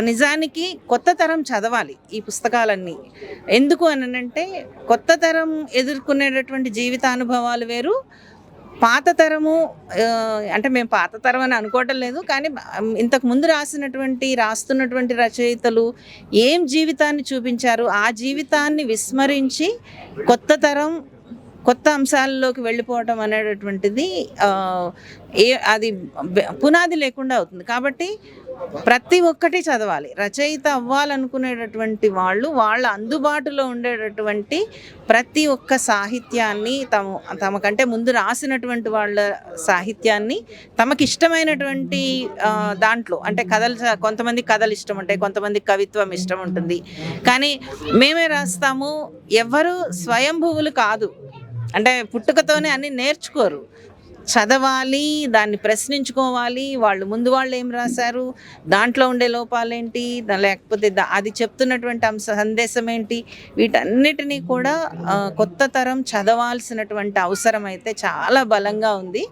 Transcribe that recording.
నిజానికి కొత్త తరం చదవాలి ఈ పుస్తకాలన్నీ. ఎందుకు అనంటే కొత్త తరం ఎదుర్కొనేటటువంటి జీవితానుభవాలు వేరు. పాత తరము అంటే మేము పాత తరం అని అనుకోవటం లేదు. కానీ ఇంతకు ముందు రాస్తున్నటువంటి రచయితలు ఏం జీవితాన్ని చూపించారు, ఆ జీవితాన్ని విస్మరించి కొత్త తరం కొత్త అంశాలలోకి వెళ్ళిపోవటం అనేటటువంటిది అది పునాది లేకుండా అవుతుంది. కాబట్టి ప్రతి ఒక్కటి చదవాలి. రచయిత అవ్వాలనుకునేటటువంటి వాళ్ళు వాళ్ళ అందుబాటులో ఉండేటటువంటి ప్రతి ఒక్క సాహిత్యాన్ని తమకంటే ముందు రాసినటువంటి వాళ్ళ సాహిత్యాన్ని తమకిష్టమైనటువంటి దాంట్లో అంటే కొంతమంది కథలు ఇష్టం ఉంటాయి, కొంతమంది కవిత్వం ఇష్టం ఉంటుంది. కానీ మేమే రాస్తాము. ఎవరు స్వయంభువులు కాదు, అంటే పుట్టుకతోనే అన్నీ నేర్చుకోరు. చదవాలి, దాన్ని ప్రశ్నించుకోవాలి. వాళ్ళు ఏం రాశారు, దాంట్లో ఉండే లోపాలేంటి, లేకపోతే అది చెప్తున్నటువంటి సందేశం ఏంటి, వీటన్నిటినీ కూడా కొత్త తరం చదవాల్సినటువంటి అవసరం అయితే చాలా బలంగా ఉంది.